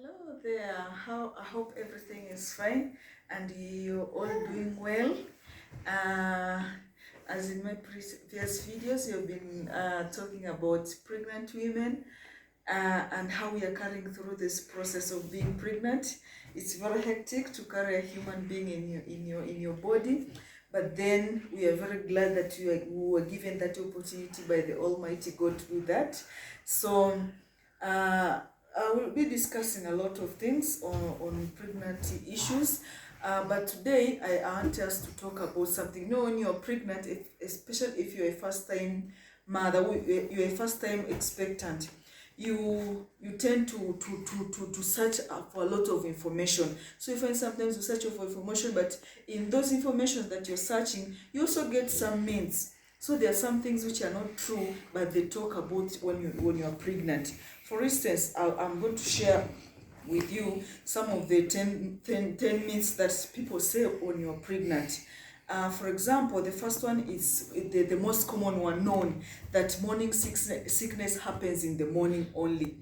Hello there. I hope everything is fine and you're all doing well. Uh, as in my previous videos, you've been talking about pregnant women and how we are carrying through this process of being pregnant. It's very hectic to carry a human being in your body, but then we are very glad that we were given that opportunity by the Almighty God to do that. So. I will be discussing a lot of things on pregnancy issues, but today I want us to talk about something. You know, when you're pregnant, especially if you're a first-time mother, you're a first-time expectant, you tend to search for a lot of information. So you find sometimes you search for information, but in those information that you're searching, you also get some myths. So there are some things which are not true, but they talk about when you are pregnant. For instance, I'm going to share with you some of the 10 myths that people say when you're pregnant. For example, the first one is the most common one known, that morning sickness happens in the morning only.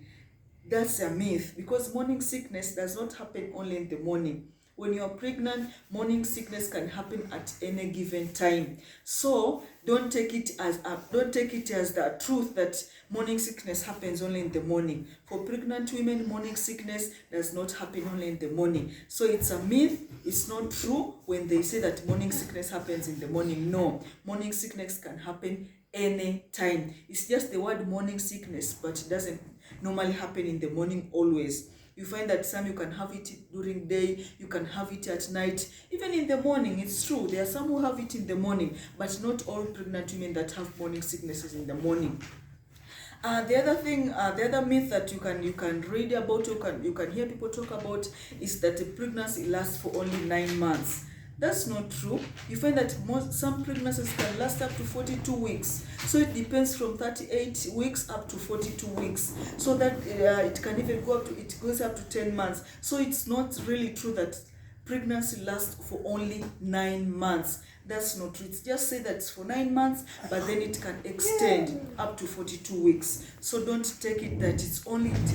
That's a myth, because morning sickness does not happen only in the morning. When you're pregnant, morning sickness can happen at any given time. So don't take it as the truth that morning sickness happens only in the morning. For pregnant women, morning sickness does not happen only in the morning. So it's a myth. It's not true when they say that morning sickness happens in the morning. No, morning sickness can happen any time. It's just the word morning sickness, but it doesn't normally happen in the morning always. You find that some you can have it during day, you can have it at night, even in the morning. It's true, there are some who have it in the morning, but not all pregnant women that have morning sicknesses in the morning. The other myth that you can read about, you can hear people talk about, is that the pregnancy lasts for only 9 months. That's not true. You find that some pregnancies can last up to 42 weeks. So it depends from 38 weeks up to 42 weeks. So that it can even goes up to 10 months. So it's not really true that pregnancy lasts for only 9 months. That's not true. It's just say that it's for 9 months, but then it can extend up to 42 weeks. So don't take it that it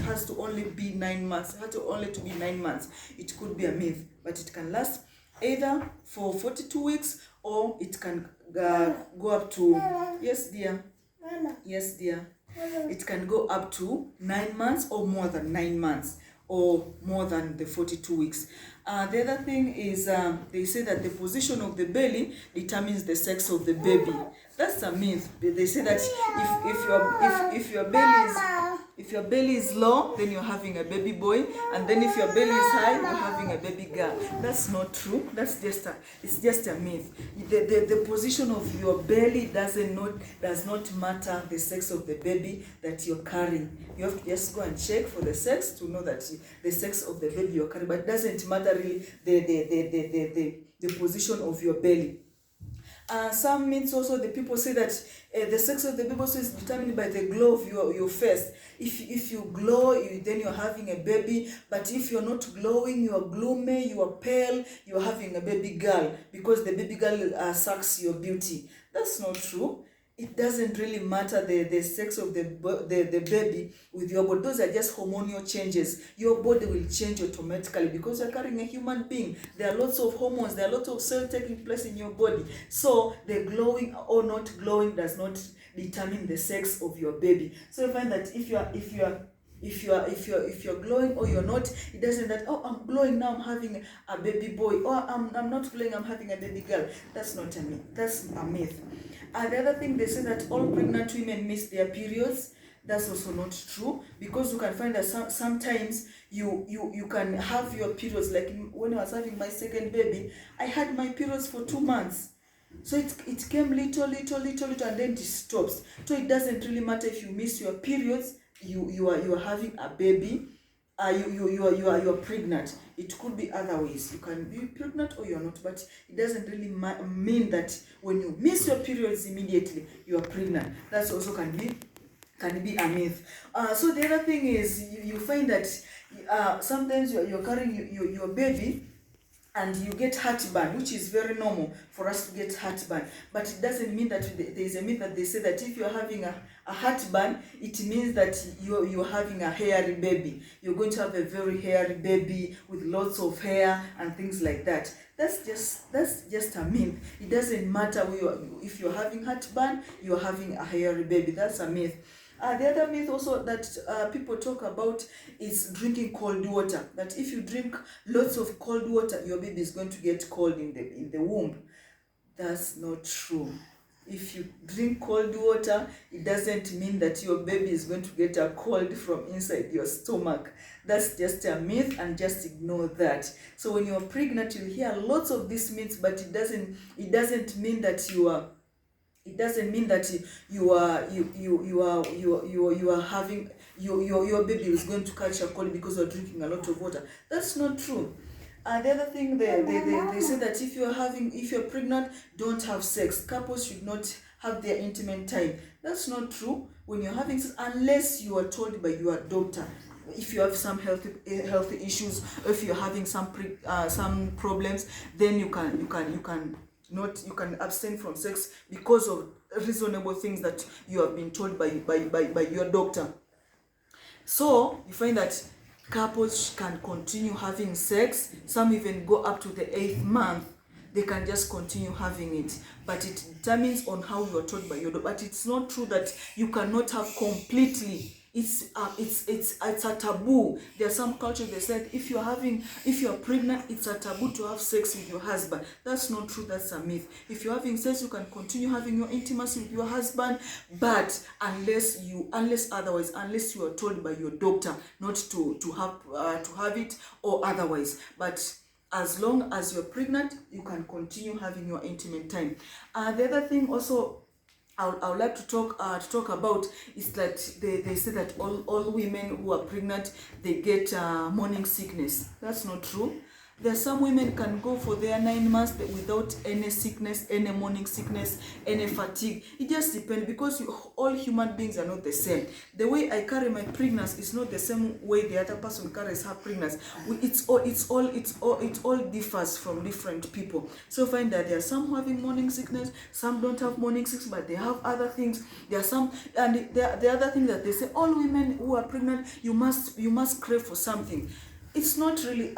has to only be 9 months. It has to only be 9 months. It could be a myth, but it can last either for 42 weeks, or it can go up to, yes dear, it can go up to 9 months or more than 9 months, or more than the 42 weeks. The other thing is they say that the position of the belly determines the sex of the baby. That's a myth. They say that if your belly is low, then you're having a baby boy, and then if your belly is high, you're having a baby girl. That's not true. It's just a myth. The position of your belly does not matter the sex of the baby that you're carrying. You have to just go and check for the sex to know that the sex of the baby you're carrying, but it doesn't matter really the position of your belly. Some myths also, the people say that the sex of the baby also is determined by the glow of your face. If you glow, then you're having a baby. But if you're not glowing, you are gloomy, you are pale, you're having a baby girl, because the baby girl sucks your beauty. That's not true. It doesn't really matter the sex of the baby with your body. Those are just hormonal changes. Your body will change automatically because you're carrying a human being. There are lots of hormones, there are lots of cells taking place in your body. So the glowing or not glowing does not determine the sex of your baby. So you find that if you're glowing or you're not, it doesn't that, oh, I'm glowing now, I'm having a baby boy, or I'm not glowing, I'm having a baby girl. That's not a myth. That's a myth. The other thing, they say that all pregnant women miss their periods. That's also not true, because you can find that sometimes you can have your periods. Like when I was having my second baby, I had my periods for 2 months. So it came little, and then it stops. So it doesn't really matter if you miss your periods. You are having a baby. You are pregnant. It could be other ways. You can be pregnant or you're not, but it doesn't really mean that when you miss your periods immediately you are pregnant. That's also can be a myth. So the other thing is you find that sometimes you're carrying your baby and you get heartburn, which is very normal for us to get heartburn. But it doesn't mean that there is a myth that they say that if you're having a A heartburn, it means that you're having a hairy baby. You're going to have a very hairy baby with lots of hair and things like that. That's just a myth. It doesn't matter if you're having heartburn, you're having a hairy baby. That's a myth. The other myth also that people talk about is drinking cold water. That if you drink lots of cold water, your baby is going to get cold in the womb. That's not true. If you drink cold water, it doesn't mean that your baby is going to get a cold from inside your stomach. That's just a myth, and just ignore that. So when you're pregnant, you hear lots of these myths, but it doesn't mean that you are. It doesn't mean that you are having your baby is going to catch a cold because you're drinking a lot of water. That's not true. The other thing, they say that if you're pregnant, don't have sex. Couples should not have their intimate time. That's not true. When you're having sex, unless you are told by your doctor, if you have some healthy issues, if you're having some problems, then you can abstain from sex because of reasonable things that you have been told by your doctor. So you find that couples can continue having sex. Some even go up to the 8th month. They can just continue having it, but it determines on how you are told by your doctor. But it's not true that you cannot have completely. It's a taboo. There are some cultures that said if you are pregnant, it's a taboo to have sex with your husband. That's not true. That's a myth. If you're having sex, you can continue having your intimacy with your husband, but unless you are told by your doctor not to have it, or otherwise. But as long as you're pregnant, you can continue having your intimate time. The other thing also I would like to talk about is that they say that all women who are pregnant, they get morning sickness. That's not true. There are some women can go for their 9 months without any sickness, any morning sickness, any fatigue. It just depends, because all human beings are not the same. The way I carry my pregnancy is not the same way the other person carries her pregnancy. It all differs from different people. So find that there are some having morning sickness, some don't have morning sickness, but they have other things. There are some, and the other thing that they say, all women who are pregnant, you must crave for something. It's not really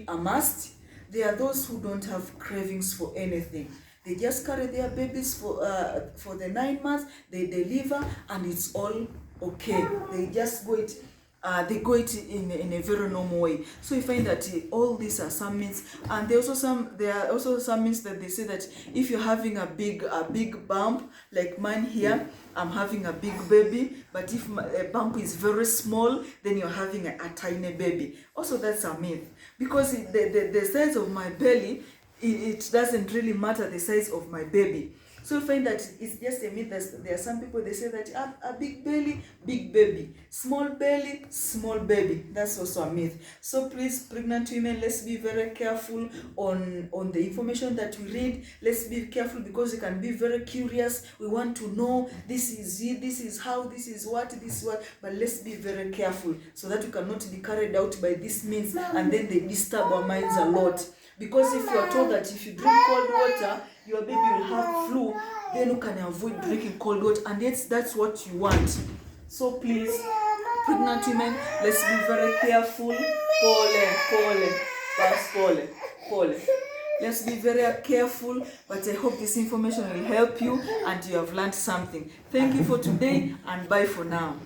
a must. There are those who don't have cravings for anything. They just carry their babies for the 9 months, they deliver, and it's all okay. They just go it. They go it in a very normal way. So you find that all these are some myths, and there are also some myths that they say that if you're having a big bump like mine here, I'm having a big baby, but if a bump is very small, then you're having a tiny baby. Also, that's a myth, because the size of my belly, it doesn't really matter the size of my baby. So you find that it's just a myth. There are some people, they say that a big belly, big baby, small belly, small baby. That's also a myth. So please, pregnant women, let's be very careful on the information that we read. Let's be careful, because we can be very curious. We want to know, this is it, this is how, this is what. But let's be very careful, so that we cannot be carried out by these myths, and then they disturb our minds a lot. Because if you are told that if you drink cold water, your baby will have flu, then you can avoid drinking cold water, and that's what you want. So please, pregnant women, let's be very careful. Pole. Let's be very careful, but I hope this information will help you and you have learned something. Thank you for today, and bye for now.